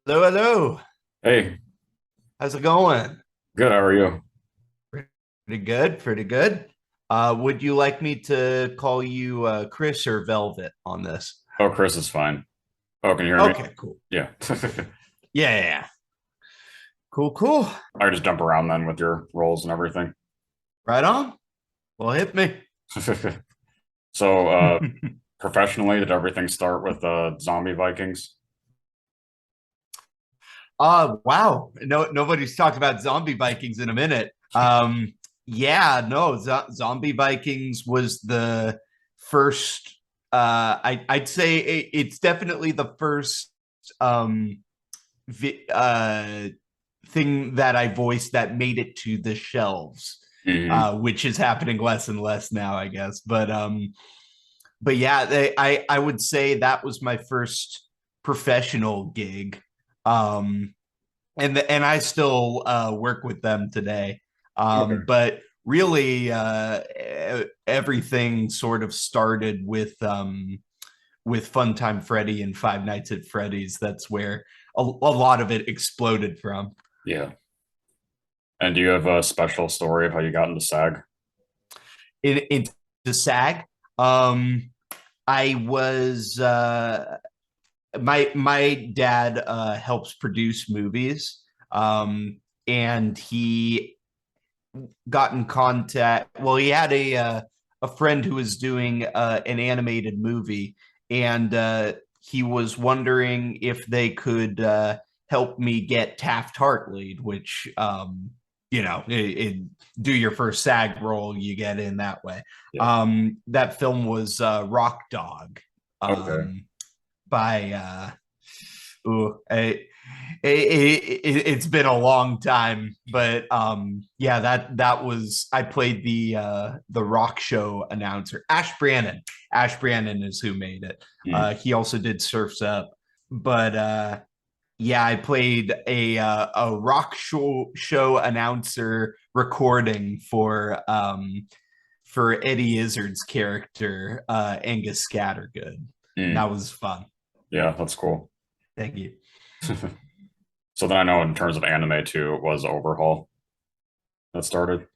Hello, hello. Hey, How's it going? good. How are you? Pretty good, pretty good. Would you like me to call you Chris or Velvet on this? Oh, Chris is fine. Oh, can you hear me? Okay, cool. Yeah. Yeah, yeah, yeah. Cool, cool. I just jump around then with your roles and everything. Right on. Well, hit me. So, professionally, did everything start with zombie Vikings? Wow. No, nobody's talked about zombie Vikings in a minute. Yeah, no, zombie Vikings was the first. I'd say it's definitely the first um vi thing that I voiced that made it to the shelves, Hmm. which is happening less and less now, I guess. But yeah, I would say that was my first professional gig, and I still work with them today. Okay. But really, everything sort of started with Funtime Freddy and Five Nights at Freddy's. That's where a lot of it exploded from. Yeah. And do you have a special story of how you got into SAG? In the SAG, um, I was my dad helps produce movies, and he got in contact. Well, he had a friend who was doing an animated movie, and he was wondering if they could help me get Taft Hartley, which do your first SAG role, you get in that way. Yeah. That film was Rock Dog, Okay. um, by ooh, it's been a long time, but yeah, that was I played the rock show announcer. Ash Brannon is who made it. Mm. He also did Surfs Up, but yeah, I played a rock show announcer recording for Eddie Izzard's character, Angus Scattergood. And Mm. that was fun. Yeah, that's cool. Thank you. So then I know in terms of anime too, it was Overhaul that started.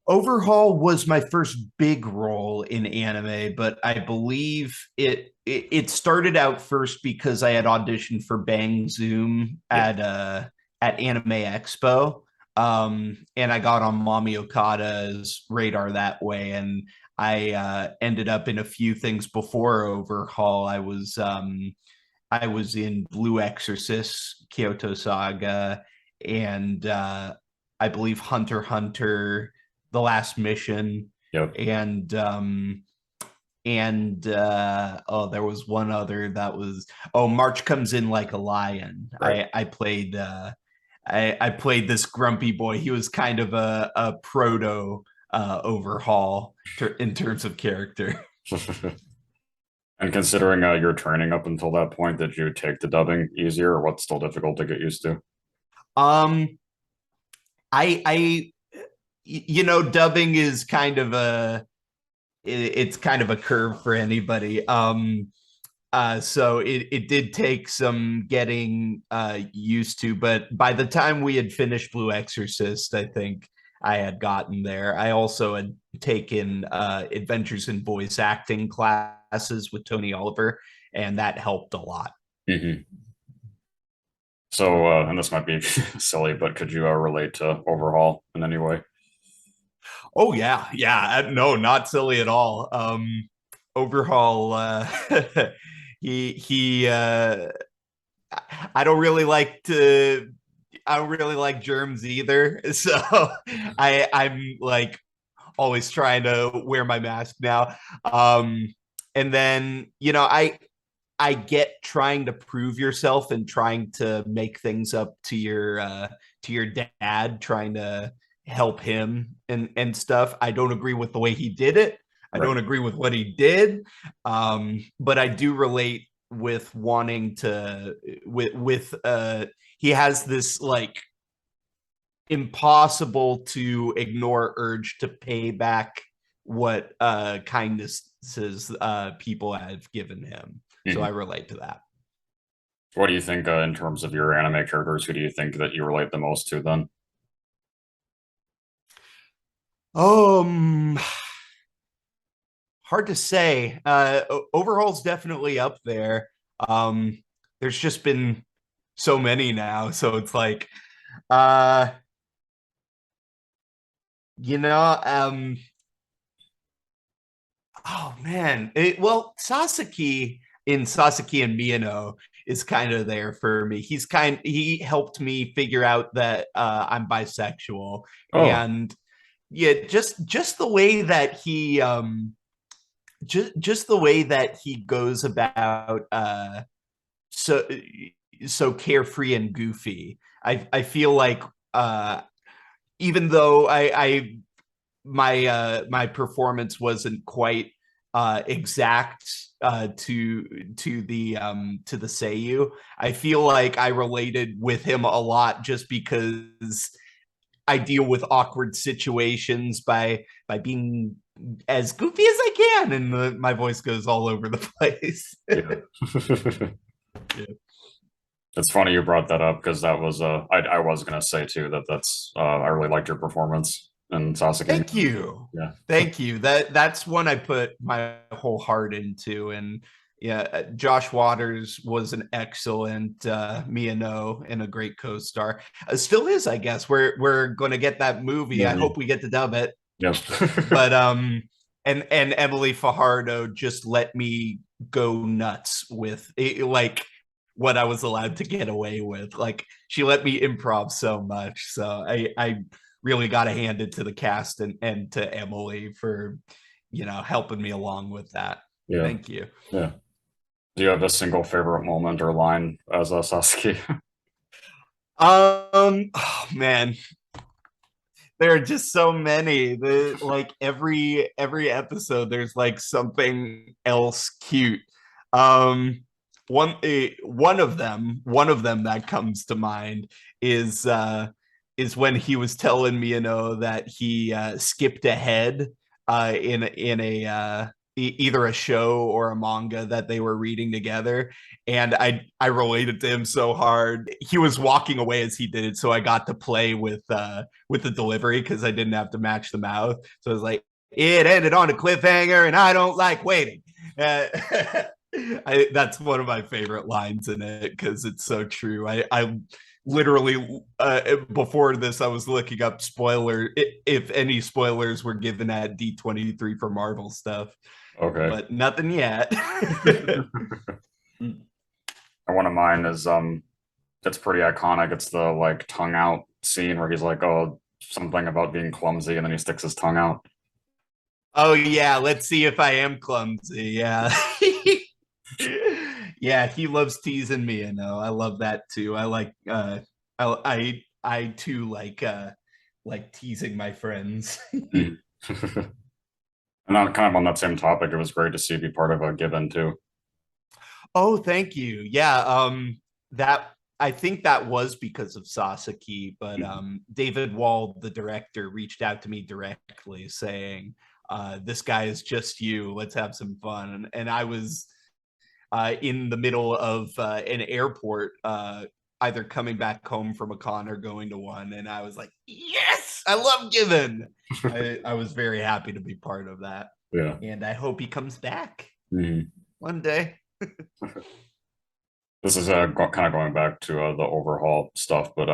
Overhaul was my first big role in anime, but I believe it started out first because I had auditioned for Bang Zoom Yeah. at Anime Expo, and I got on Mami Okada's radar that way, and I ended up in a few things before Overhaul. I was in Blue Exorcist, Kyoto Saga, and I believe Hunter x Hunter, The Last Mission, Yep. and oh, there was one other that was March Comes In Like a Lion. Right. I played this grumpy boy. He was kind of a proto Overhaul in terms of character. And considering you're training up until that point, did you take the dubbing easier, or what's still difficult to get used to? Um, I dubbing is kind of it's kind of a curve for anybody. So it did take some getting used to, but by the time we had finished Blue Exorcist, I think I had gotten there. I also had taken Adventures in Voice Acting classes with Tony Oliver, and that helped a lot. Hmm. So, and this might be silly, but could you relate to Overhaul in any way? Oh yeah, yeah. No, not silly at all. Overhaul. He. I don't really like to. I don't really like germs either. So I'm like always trying to wear my mask now. And then I get trying to prove yourself and trying to make things up to your dad, trying to help him and stuff. I don't agree with the way he did it. I Right. don't agree with what he did. But I do relate with wanting to with he has this like impossible to ignore urge to pay back what kindnesses people have given him. So I Hmm. relate to that. What do you think in terms of your anime characters? Who do you think that you relate the most to then? Um, hard to say. Overhaul's definitely up there. Um, there's just been so many now, so it's like, uh, you know, oh man, well, Sasaki in Sasaki and Miyano is kind of there for me. He helped me figure out that I'm bisexual, Oh, and yeah, just the way that he just the way that he goes about so so carefree and goofy. I feel like even though I my performance wasn't quite exact to the Seiyu, I feel like I related with him a lot just because I deal with awkward situations by being as goofy as I can, and my voice goes all over the place. yeah. Yeah. It's funny you brought that up because that was I was gonna say too that that's I really liked your performance in Sasuke. Thank you. Yeah, Thank you. That's one I put my whole heart into. And yeah, Josh Waters was an excellent Miyano and a great co-star. Still is, I guess. We're going to get that movie. I movie. hope we get to dub it. Yep. But and Emily Fajardo just let me go nuts with it, like what I was allowed to get away with. Like she let me improv so much. So I really got to hand it to the cast and to Emily for helping me along with that. Yeah, Thank you. yeah. Do you have a single favorite moment or line as a Sasuke? Oh man, there are just so many. The like every episode there's like something else cute. Um one of them that comes to mind is when he was telling me, that he skipped ahead in a either a show or a manga that they were reading together, and I related to him so hard. He was walking away as he did it, so I got to play with the delivery because I didn't have to match the mouth. So I was like, it ended on a cliffhanger, and I don't like waiting. Uh, that's one of my favorite lines in it because it's so true. I literally before this I was looking up spoiler if any spoilers were given at D23 for Marvel stuff, Okay. but nothing yet. One of mine is it's pretty iconic. It's the like tongue out scene where he's like, oh, something about being clumsy, and then he sticks his tongue out. Oh yeah, let's see if I am clumsy. Yeah. Yeah, he loves teasing me, I love that too. I like I too like teasing my friends. Mm. And on kind of on that same topic, it was great to see you be part of a given too. Oh, thank you. Yeah, that I think that was because of Sasaki, but Mhm. David Wald, the director, reached out to me directly saying, "This guy is just you. Let's have some fun." And I was in the middle of an airport, either coming back home from a con or going to one, and I was like, "Yes, I love Given." I was very happy to be part of that, Yeah. and I hope he comes back Mhm. one day. This is kind of going back to the overhaul stuff, but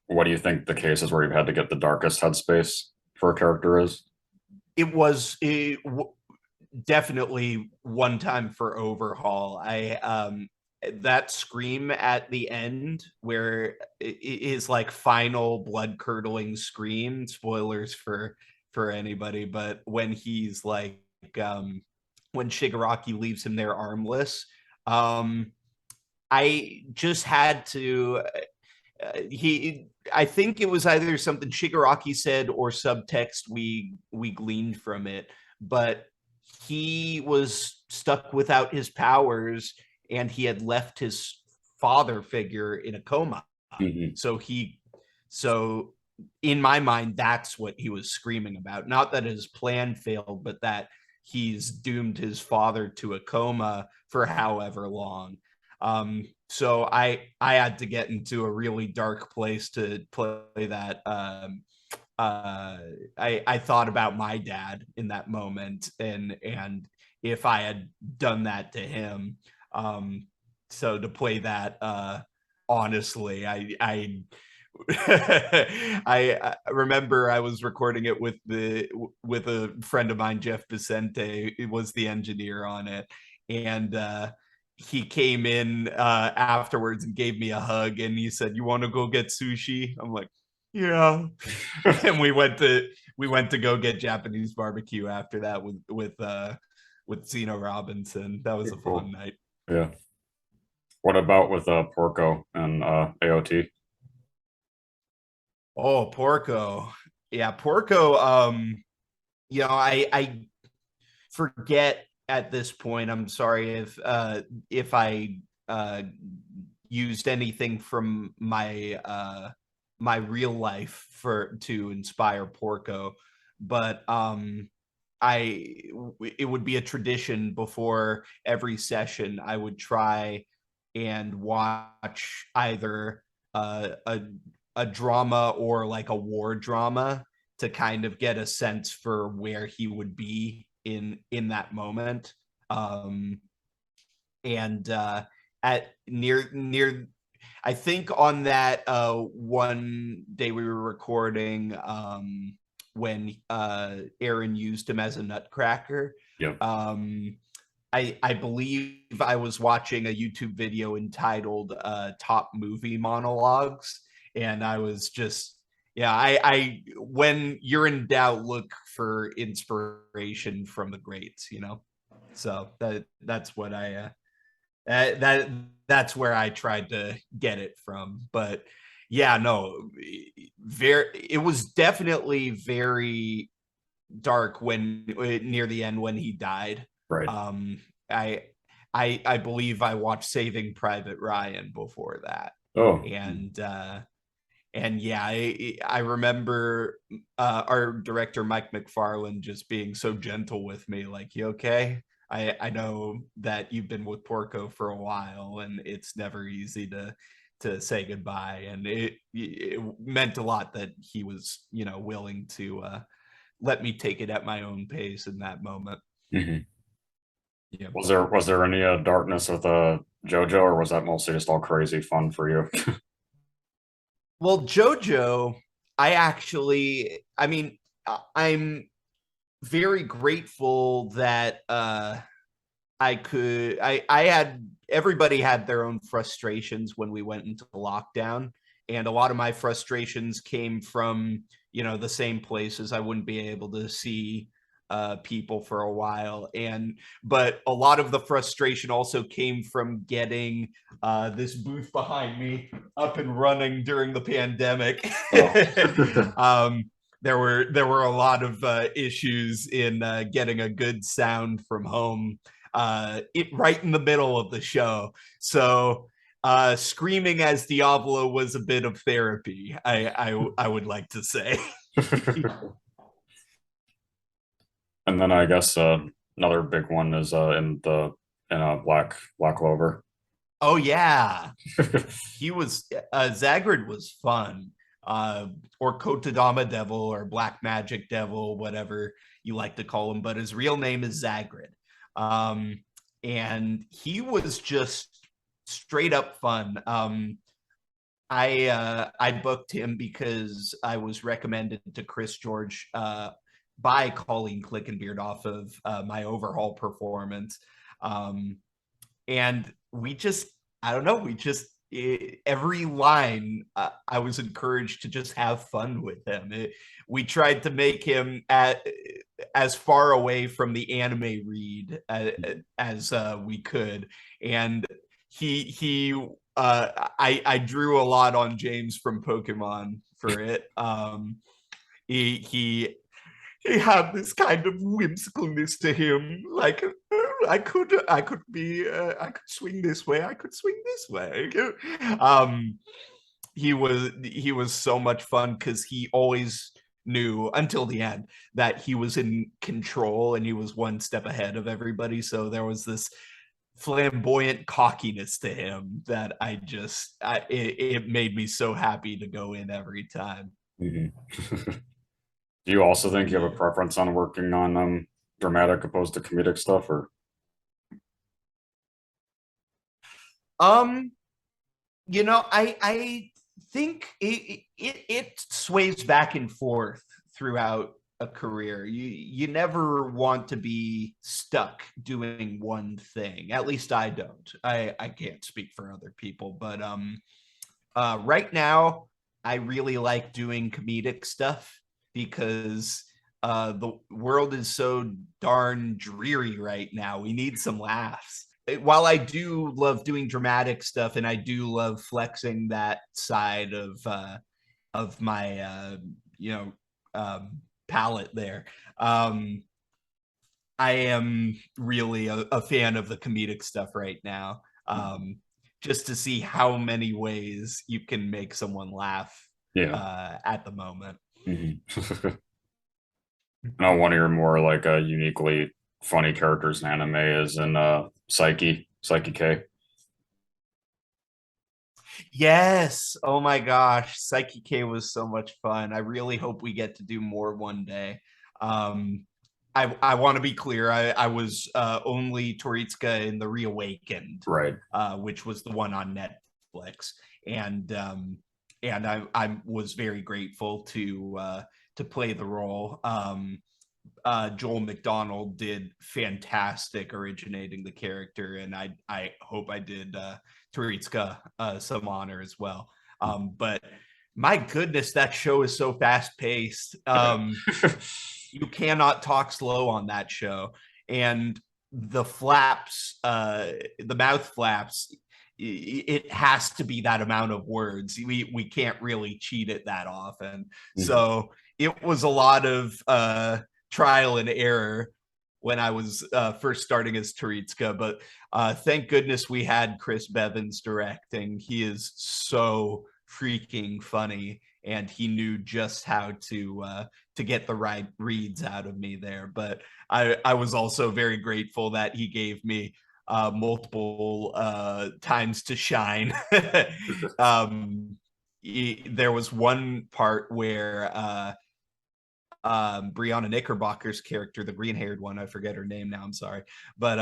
what do you think the cases where you've had to get the darkest headspace for a character is? It was definitely one time for Overhaul. I that scream at the end where his like final blood curdling scream, spoilers for anybody, but when he's like when Shigaraki leaves him there armless, um I just had to he I think it was either something Shigaraki said or subtext we gleaned from it, but he was stuck without his powers and he had left his father figure in a coma. Mhm. So so in my mind that's what he was screaming about. Not that his plan failed, but that he's doomed his father to a coma for however long. So I had to get into a really dark place to play that. I thought about my dad in that moment, and if I had done that to him. So to play that, honestly, I remember I was recording it with a friend of mine, Jeff Vicente. It was the engineer on it, and he came in afterwards and gave me a hug, and he said, "You want to go get sushi?" I'm like, "Yeah," and we went to go get Japanese barbecue after that with Zeno Robinson. That was a Cool. fun night. Yeah. What about with Porco and AOT? Oh, Porco. Yeah, Porco. I forget at this point. I'm sorry if I used anything from my real life for to inspire Porco, but I it would be a tradition before every session. I would try and watch either a drama or like a war drama to kind of get a sense for where he would be in that moment. And at near I think on that one day we were recording, when Aaron used him as a nutcracker. Yep. I believe I was watching a YouTube video entitled Top Movie Monologues, and I was just, yeah, I when you're in doubt, look for inspiration from the greats, you know. So that's what that's where I tried to get it from. But yeah, no, it was definitely very dark when near the end when he died. Right. Um, I I believe I watched Saving Private Ryan before that, Oh. and yeah, I remember our director Mike McFarland just being so gentle with me, like, "You okay? I know that you've been with Porco for a while, and it's never easy to say goodbye." And it meant a lot that he was, willing to let me take it at my own pace in that moment. Mhm. Yeah. Was there any darkness with JoJo, or was that mostly just all crazy fun for you? Well, JoJo, I mean, I'm very grateful that I had everybody had their own frustrations when we went into lockdown, and a lot of my frustrations came from, the same places. I wouldn't be able to see people for a while, but a lot of the frustration also came from getting this booth behind me up and running during the pandemic. Oh. There were a lot of issues in getting a good sound from home, right in the middle of the show. So screaming as Diablo was a bit of therapy, I would like to say. And then I guess another big one is in Black Clover. Oh yeah, he was Zagrid was fun. Or Kotodama Devil or Black Magic Devil, whatever you like to call him, but his real name is Zagrid. And he was just straight up fun. I booked him because I was recommended to Chris George by Colleen Clickenbeard off of my Overhaul performance. And we just, I don't know, every line, I was encouraged to just have fun with him. We tried to make him as far away from the anime read as we could, and he I drew a lot on James from Pokemon for it. He he had this kind of whimsicalness to him, like, I could swing this way, I could swing this way. um he was so much fun because he always knew until the end that he was in control and he was one step ahead of everybody. So there was this flamboyant cockiness to him that it made me so happy to go in every time. Mhm. Do you also think you have a Yeah. preference on working on dramatic opposed to comedic stuff, or? Um, I think it sways back and forth throughout a career. You never want to be stuck doing one thing. At least I don't. I can't speak for other people, but right now I really like doing comedic stuff because the world is so darn dreary right now. We need some laughs. While I do love doing dramatic stuff and I do love flexing that side of my you know palette there, um, I am really a fan of the comedic stuff right now. Just to see how many ways you can make someone laugh Yeah. at the moment. Mhm. I know one of your more like uniquely funny characters in anime is in Psyche K. Yes. Oh my gosh. Psyche K was so much fun. I really hope we get to do more one day. Um, I want to be clear. I was only Toritsuka in the Reawakened, Right. which was the one on Netflix, and I was very grateful to play the role. Joel McDonald did fantastic originating the character, and I hope I did Toritsuka some honor as well. But my goodness, that show is so fast paced. Yeah. You cannot talk slow on that show, and the flaps, the mouth flaps. It has to be that amount of words. We can't really cheat it that often. Mhm. So it was a lot of trial and error when I was first starting as Taritska, but thank goodness we had Chris Bevins directing. He is so freaking funny, and he knew just how to get the right reads out of me there. But I was also very grateful that he gave me multiple times to shine. There was one part where Brianna Knickerbocker's character, the green-haired one, I forget her name now, I'm sorry, but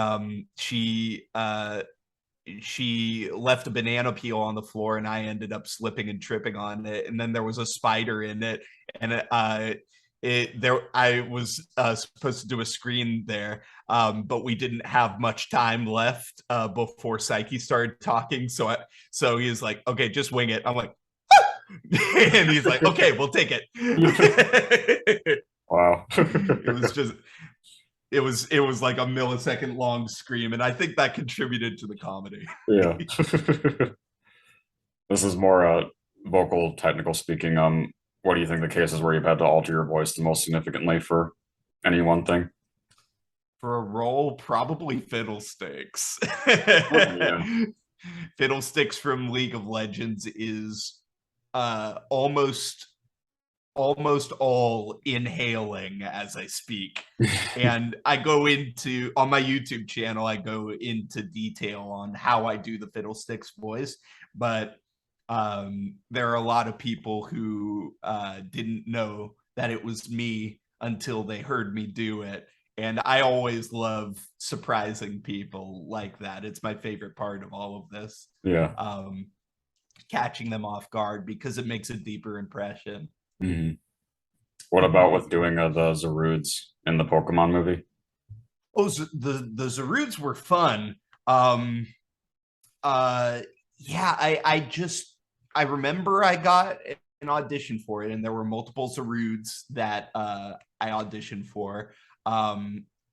she left a banana peel on the floor and I ended up slipping and tripping on it, and then there was a spider in it, and I was supposed to do a screen there, but we didn't have much time left before Psyche started talking, so he was like, okay, just wing it. I'm like, and he's like, okay, we'll take it. Wow. It was just it was like a millisecond long scream, and I think that contributed to the comedy. Yeah. This is more vocal technical speaking. What do you think the cases where you've had to alter your voice the most significantly for any one thing? For a role, probably Fiddlesticks. Yeah. Fiddlesticks from League of Legends is almost all inhaling as I speak. And I go into on my YouTube channel, I go into detail on how I do the Fiddlesticks voice, but there are a lot of people who didn't know that it was me until they heard me do it. And I always love surprising people like that. It's my favorite part of all of this. Yeah. Um, Catching them off guard because it makes a deeper impression. Mhm. What about with doing the Zaruds in the Pokemon movie? Oh, the Zaruds were fun. Um, uh, yeah, I remember I got an audition for it, and there were multiple Zaruds that I auditioned for.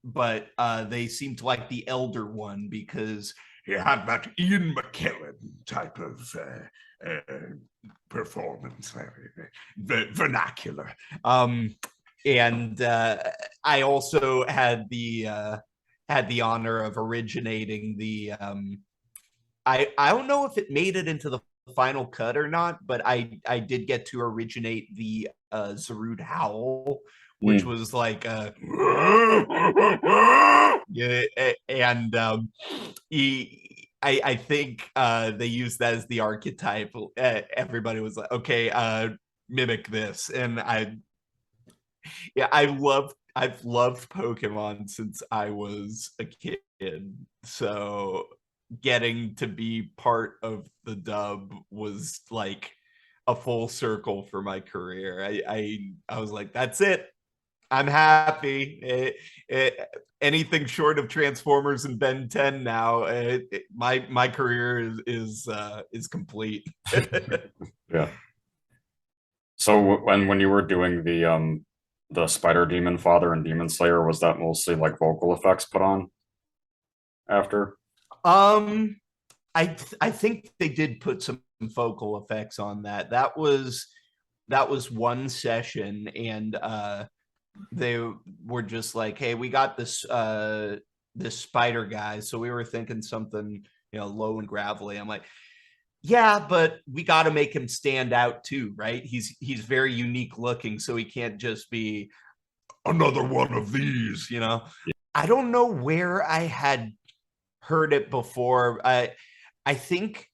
But they seemed to like the elder one because he had that Ian McKellen type of performance, vernacular. And I also had the honor of originating the I don't know if it made it into the final cut or not, but I did get to originate the Zarud Howl, which was like yeah, and I think they used that as the archetype. Everybody was like, okay, mimic this, and I've loved Pokemon since I was a kid, so getting to be part of the dub was like a full circle for my career. I was like, that's it. I'm happy. Anything short of Transformers and Ben 10 now, my career is complete. Yeah. So when you were doing the Spider Demon Father and Demon Slayer, was that mostly like vocal effects put on after? um, I think they did put some vocal effects on that. That was one session, and they were just like, hey, we got this spider guy, so we were thinking something, low and gravelly. I'm like, yeah, but we got to make him stand out too, right? He's very unique looking, so he can't just be another one of these. I don't know where I had heard it before. I think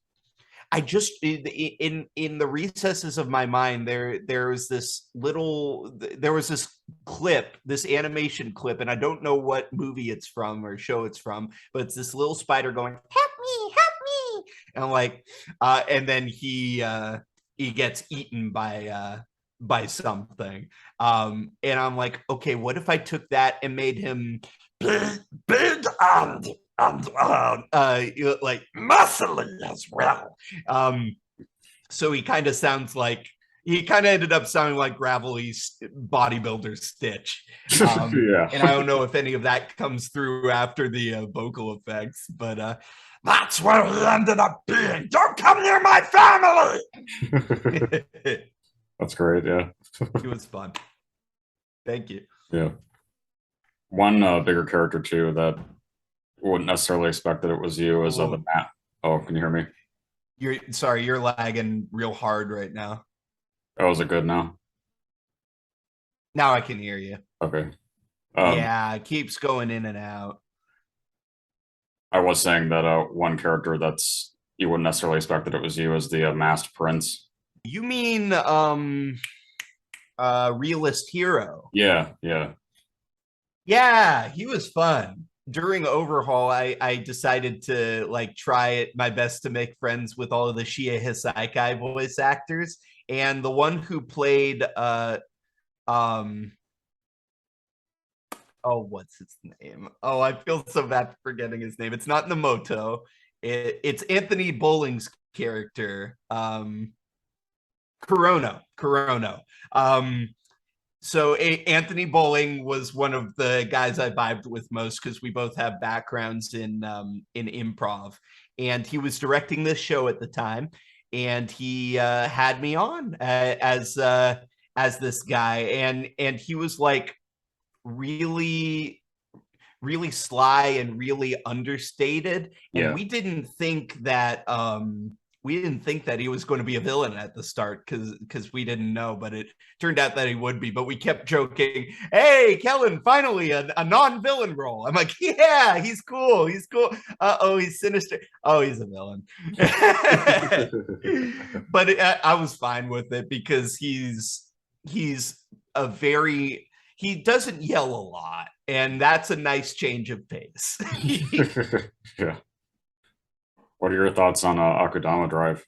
I just in the recesses of my mind there was this clip, this animation clip, and I don't know what movie it's from or show it's from, but it's this little spider going, help me, and I'm like, and then he gets eaten by something, and I'm like, okay, what if I took that and made him big like muscly as well. So he kind of ended up sounding like gravelly bodybuilder Stitch. Yeah. And I don't know if any of that comes through after the vocal effects, but that's where he ended up being. Don't come near my family. That's great. Yeah. It was fun. Thank you. Yeah. One bigger character too that wouldn't necessarily expect that it was you as the map. Oh, can you hear me? You're lagging real hard right now. Oh, is it good now? Now I can hear you. Okay. Yeah, it keeps going in and out. I was saying that one character that's you wouldn't necessarily expect that it was you as the masked prince. You mean Realist Hero? Yeah, yeah. Yeah, he was fun. During Overhaul, I decided to like try my best to make friends with all of the Shia Hisaikai voice actors, and the one who played um oh, what's his name? Oh, I feel so bad for forgetting his name. It's not Namoto. It's Anthony Bowling's character. Corono. So Anthony Bowling was one of the guys I vibed with most because we both have backgrounds in improv, and he was directing this show at the time, and he had me on as this guy, and he was like really really sly and really understated, and Yeah. we didn't think that he was going to be a villain at the start because we didn't know, but it turned out that he would be. But we kept joking, hey, Kellen, finally a non-villain role. I'm like, yeah, he's cool, oh, he's sinister, oh, he's a villain. But I was fine with it because he's a very, he doesn't yell a lot, and that's a nice change of pace. Yeah. What are your thoughts on Akudama Drive?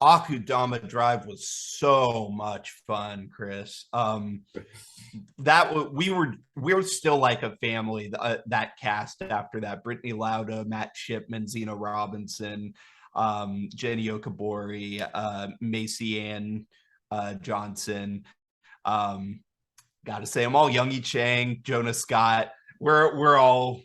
Akudama Drive was so much fun, Chris. We were still like a family. That cast after that: Brittany Lauda, Matt Shipman, Zena Robinson, Jenny Okabori, Macy Ann Johnson. Gotta say, I'm all Youngie Chang, Jonah Scott. We're all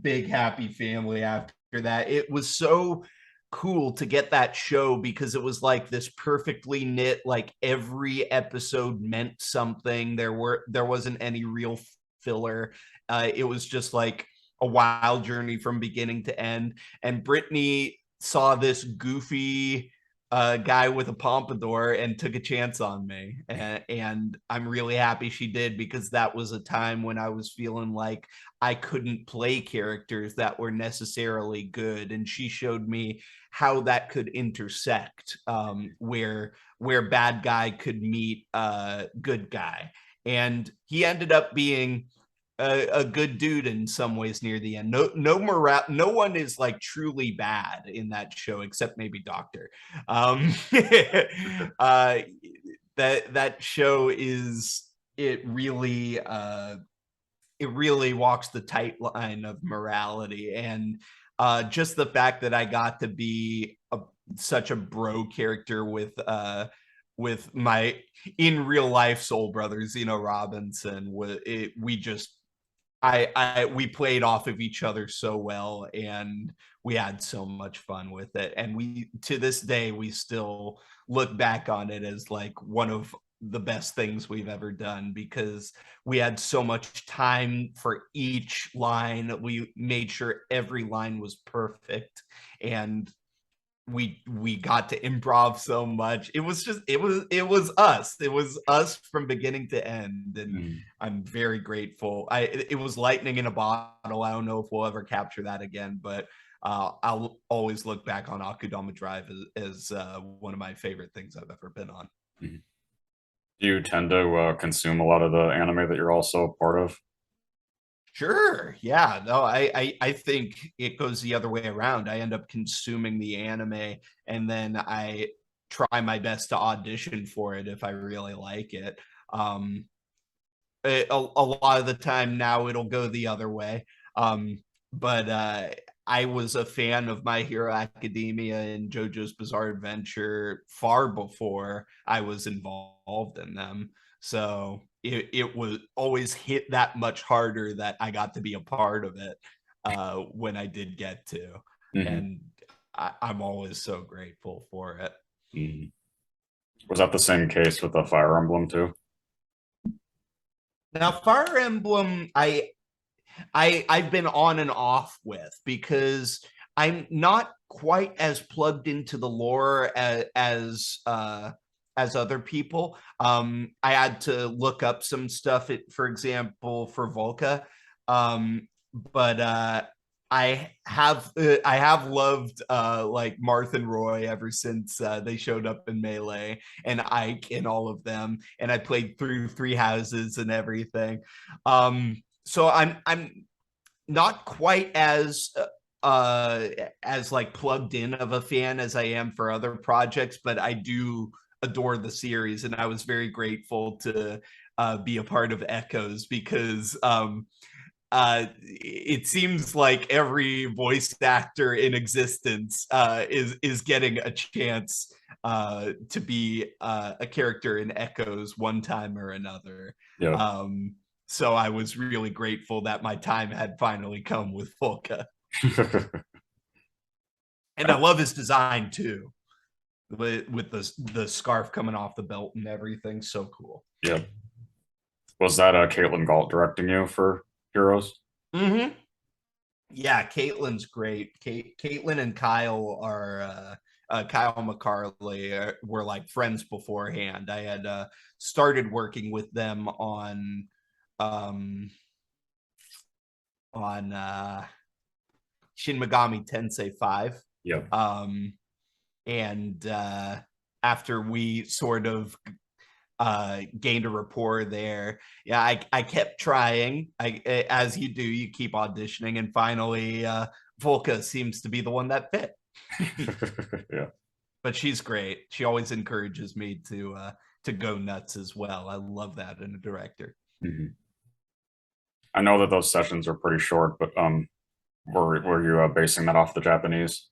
big happy family after that. It was so cool to get that show because it was like this perfectly knit, like every episode meant something. There wasn't any real filler. It was just like a wild journey from beginning to end. And Brittany saw this goofy a guy with a pompadour and took a chance on me. And I'm really happy she did, because that was a time when I was feeling like I couldn't play characters that were necessarily good. And she showed me how that could intersect, where bad guy could meet good guy. And he ended up being a good dude in some ways near the end. No morale. No one is like truly bad in that show except maybe Doctor. Um, uh, that show is it really walks the tight line of morality, and just the fact that I got to be such a bro character with my in real life soul brother Zeno Robinson. We just we played off of each other so well, and we had so much fun with it. And we, to this day, we still look back on it as like one of the best things we've ever done, because we had so much time for each line. We made sure every line was perfect, and we got to improv so much. It was just it was us from beginning to end, and I'm very grateful. It was lightning in a bottle. I don't know if we'll ever capture that again, but I'll always look back on Akudama Drive as one of my favorite things I've ever been on. Do you tend to consume a lot of the anime that you're also a part of? Sure. Yeah. No, I think it goes the other way around. I end up consuming the anime, and then I try my best to audition for it if I really like it. A lot of the time now it'll go the other way. But I was a fan of My Hero Academia and JoJo's Bizarre Adventure far before I was involved in them. So it was always hit that much harder that I got to be a part of it when I did get to. And I'm always so grateful for it. Was that the same case with the Fire Emblem too? Now, Fire Emblem, I've been on and off with, because I'm not quite as plugged into the lore as other people. I had to look up some stuff, for example, for Volke. But I have loved like Marth and Roy ever since they showed up in Melee, and Ike and all of them, and I played through Three Houses and everything. So I'm not quite as like plugged in of a fan as I am for other projects, but I do adore the series, and I was very grateful to be a part of Echoes, because it seems like every voice actor in existence is getting a chance to be a character in Echoes one time or another. Yeah. So I was really grateful that my time had finally come with Volke. And I love his design too, with the scarf coming off the belt and everything. So cool. Yeah. Was that Caitlin Galt directing you for Heroes? Yeah, Caitlin's great. Caitlin and Kyle are Kyle McCarley were like friends beforehand. I had started working with them um on Shin Megami Tensei 5. Yeah. And after we sort of gained a rapport there, yeah, I kept trying. As you do, you keep auditioning, and finally Volke seems to be the one that fit. Yeah. But she's great. She always encourages me to go nuts as well. I love that in a director. I know that those sessions are pretty short, but were you basing that off the Japanese?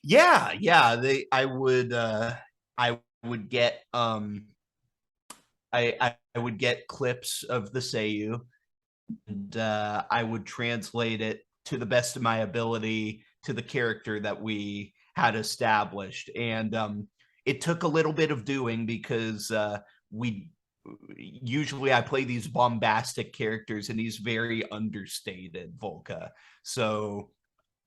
Yeah. I would get I would get clips of the Seiyu, and I would translate it to the best of my ability to the character that we had established. And it took a little bit of doing, because we usually I play these bombastic characters, and he's very understated, Volke. So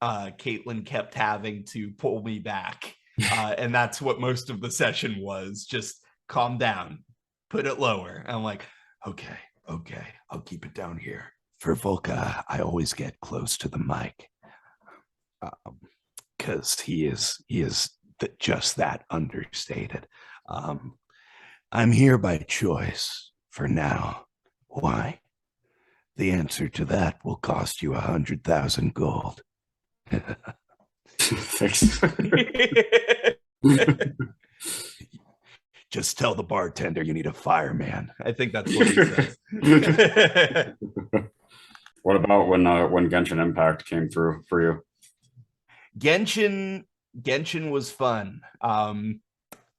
Caitlin kept having to pull me back. And that's what most of the session was. Just calm down, put it lower. And I'm like, okay, I'll keep it down here. For Volke, I always get close to the mic because he is just that understated. I'm here by choice for now. Why? The answer to that will cost you 100,000 gold. Thanks. Just tell the bartender you need a fireman. I think that's what he says. What about when Genshin Impact came through for you? Genshin was fun.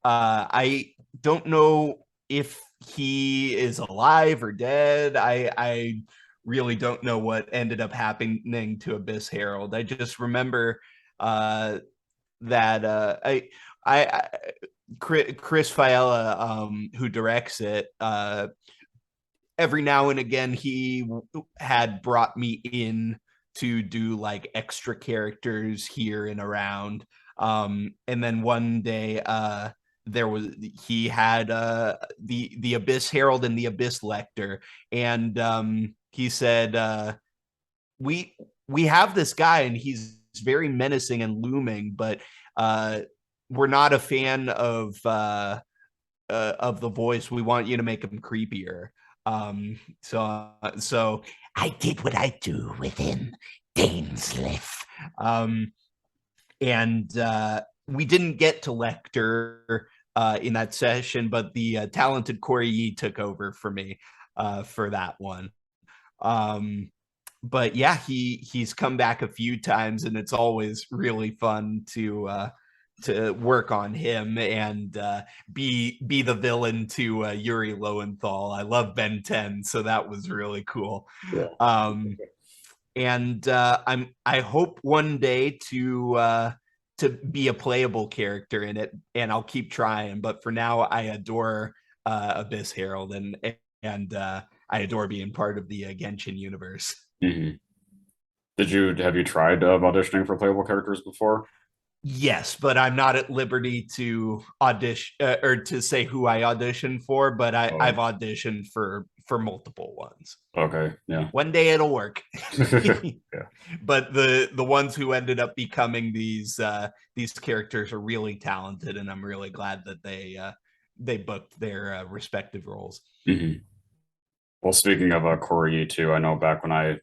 I don't know if he is alive or dead. I really don't know what ended up happening to Abyss Herald. I just remember that Chris Fiala, who directs it, every now and again he had brought me in to do like extra characters here and around. And then one day he had the Abyss Herald and the Abyss Lector, and he said, we have this guy and he's very menacing and looming, but we're not a fan of the voice. We want you to make him creepier. So I did what I do within Dainsleif. And we didn't get to Lecter in that session, but the talented Corey Yee took over for me for that one. But yeah, he's come back a few times, and it's always really fun to work on him and be the villain to Yuri Lowenthal. I love Ben 10, so that was really cool. Yeah. And I hope one day to be a playable character in it, and I'll keep trying. But for now, I adore Abyss Herald, and I adore being part of the Genshin universe. Mm-hmm. Have you tried auditioning for playable characters before? Yes, but I'm not at liberty to audition or to say who I auditioned for, but I've auditioned for multiple ones. Okay, yeah. One day it'll work. Yeah. But the ones who ended up becoming these characters are really talented, and I'm really glad that they booked their respective roles. Mm-hmm. Well, speaking of Corey too, I know back when I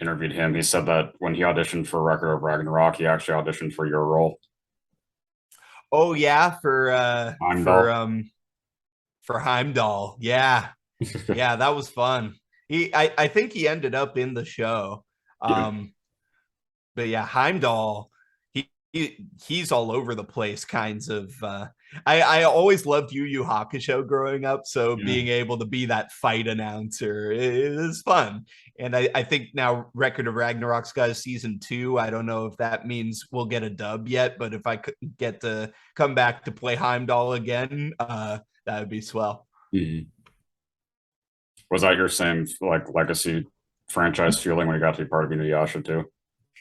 interviewed him, he said that when he auditioned for Record of Ragnarok, he actually auditioned for your role. Oh yeah, for Heimdall. Yeah. Yeah, that was fun. I think he ended up in the show. But yeah, Heimdall, he's all over the place, kinds of. I always loved Yu Yu Hakusho growing up, so being able to be that fight announcer is fun. And I think now Record of Ragnarok's got a season 2. I don't know if that means we'll get a dub yet, but if I could get to come back to play Heimdall again, that would be swell. Mm-hmm. Was that your same like legacy franchise feeling when you got to be part of Inuyasha too?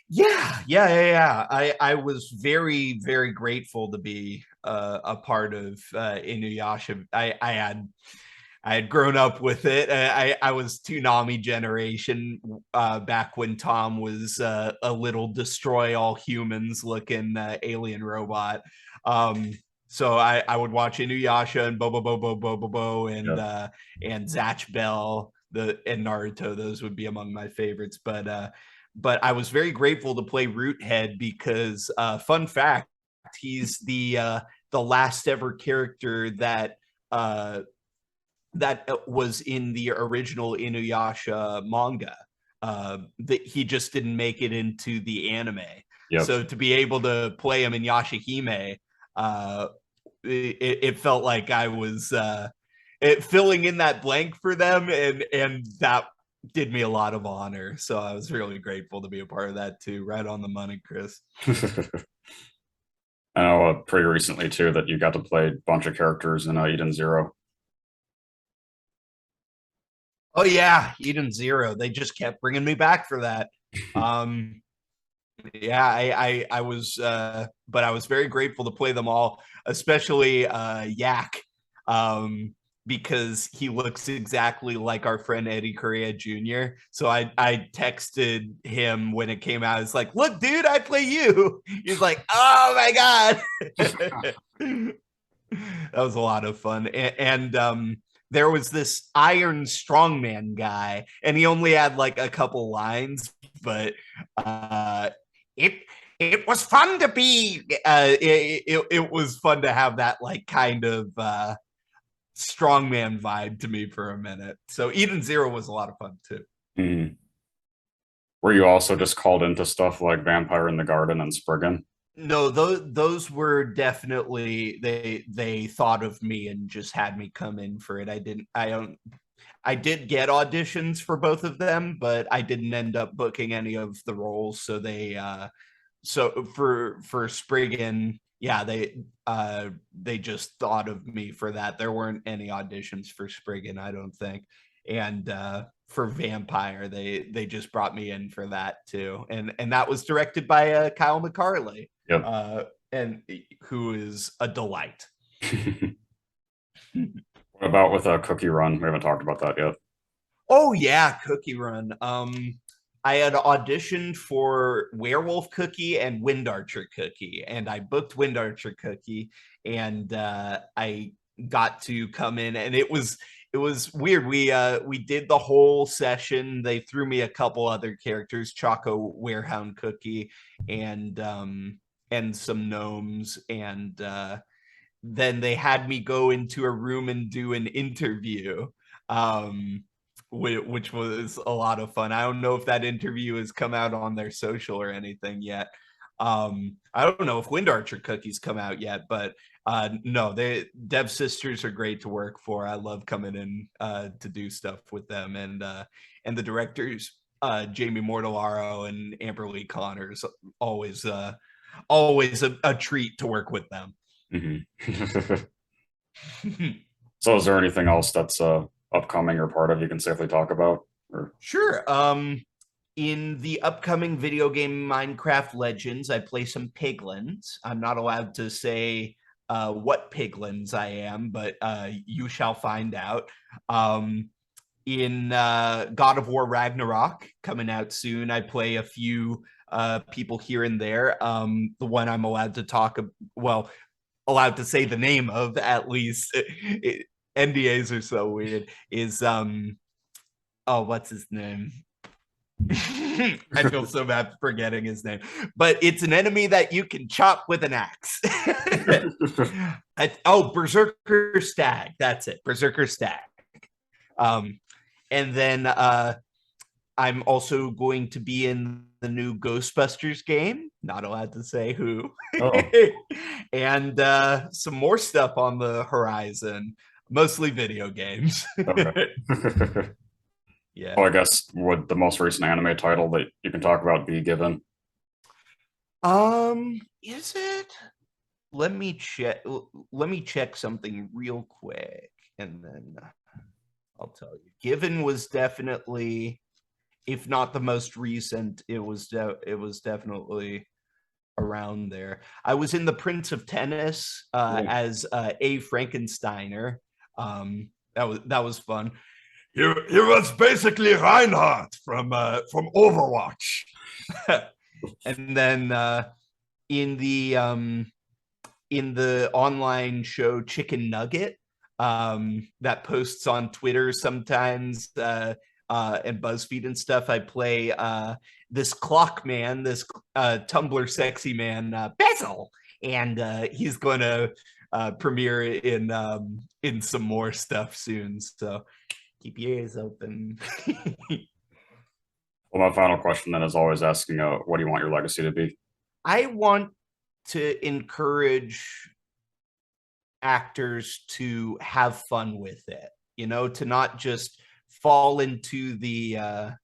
Yeah. I was very, very grateful to be a part of Inuyasha. I had grown up with it. I was Toonami generation back when Tom was a little destroy all humans looking alien robot. So I would watch Inuyasha and Bobo and Zatch Bell and Naruto. Those would be among my favorites. But I was very grateful to play Roothead because fun fact, he's the last ever character that was in the original Inuyasha manga. That he just didn't make it into the anime. Yep. So to be able to play him in Yashahime, it felt like I was filling in that blank for them, and that did me a lot of honor. So I was really grateful to be a part of that too. Right on the money, Chris. I know pretty recently too that you got to play a bunch of characters in Eden Zero. Oh yeah, Eden Zero. They just kept bringing me back for that. Yeah, I was but I was very grateful to play them all, especially Yak, because he looks exactly like our friend Eddie Correa Jr. So I texted him when it came out. It's like, look, dude, I play you. He's like, oh my god. That was a lot of fun. And there was this Iron Strongman guy, and he only had like a couple lines, but it it was fun to be. It was fun to have that like kind of strongman vibe to me for a minute. So Eden Zero was a lot of fun too. Mm. Were you also just called into stuff like Vampire in the Garden and Spriggan? No, those were definitely they thought of me and just had me come in for it. I did get auditions for both of them, but I didn't end up booking any of the roles. So so for Spriggan, yeah, they just thought of me for that. There weren't any auditions for Spriggan, I don't think. And for Vampire, they just brought me in for that too. And that was directed by Kyle McCarley. Yep. And who is a delight. What about with a Cookie Run? We haven't talked about that yet. Oh yeah, Cookie Run. I had auditioned for Werewolf Cookie and Wind Archer Cookie, and I booked Wind Archer Cookie, and I got to come in, and it was weird. We did the whole session. They threw me a couple other characters, Choco Werehound Cookie, and some gnomes, and then they had me go into a room and do an interview. Which was a lot of fun. I don't know if that interview has come out on their social or anything yet. I don't know if Wind Archer Cookies come out yet, but no, Dev Sisters are great to work for. I love coming in to do stuff with them, and the directors, Jamie Mortellaro and Amberly Connors, always a treat to work with them. Mm-hmm. So is there anything else that's upcoming or part of you can safely talk about? Or Sure. In the upcoming video game Minecraft Legends, I play some piglins. I'm not allowed to say what piglins I am, but you shall find out. In God of War Ragnarok, coming out soon, I play a few people here and there. The one I'm allowed to allowed to say the name of, at least. NDAs are so weird. Is what's his name? I feel so bad forgetting his name, but it's an enemy that you can chop with an axe. Berserker Stag. That's it, Berserker Stag. And then I'm also going to be in the new Ghostbusters game. Not allowed to say who. And some more stuff on the horizon. Mostly video games. okay. Yeah. Well, I guess would the most recent anime title that you can talk about be Given? Is it? Let me check something real quick, and then I'll tell you. Given was definitely, if not the most recent, it was definitely around there. I was in The Prince of Tennis as a Frankensteiner. That was fun. He was basically Reinhardt from Overwatch. And then in the online show Chicken Nugget, that posts on Twitter sometimes and BuzzFeed and stuff, I play this clock man, this Tumblr sexy man, Bezel, and he's going to premiere in some more stuff soon. So keep your ears open. Well, my final question then is always asking, what do you want your legacy to be? I want to encourage actors to have fun with it, to not just fall into the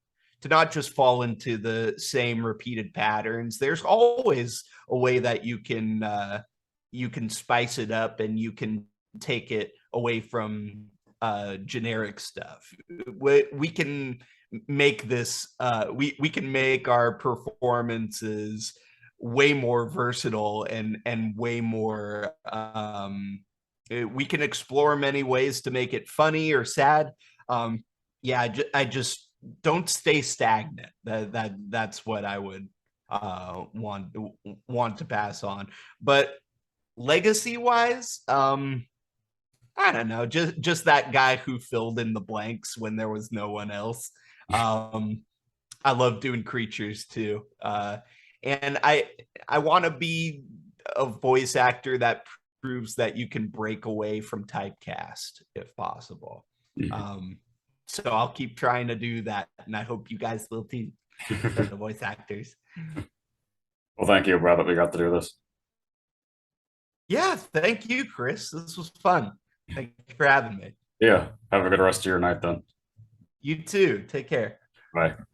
same repeated patterns. There's always a way that you can spice it up, and you can take it away from generic stuff. We can make this we can make our performances way more versatile and way more we can explore many ways to make it funny or sad. Yeah, I just don't stay stagnant. That's what I would want to pass on. But legacy wise, I don't know, just that guy who filled in the blanks when there was no one else. I love doing creatures too. And I want to be a voice actor that proves that you can break away from typecast if possible. So I'll keep trying to do that, and I hope you guys will too, the voice actors. Well, thank you, Brad, that we got to do this. Yeah, thank you, Chris. This was fun. Thank you for having me. Yeah, have a good rest of your night then. You too. Take care. Bye.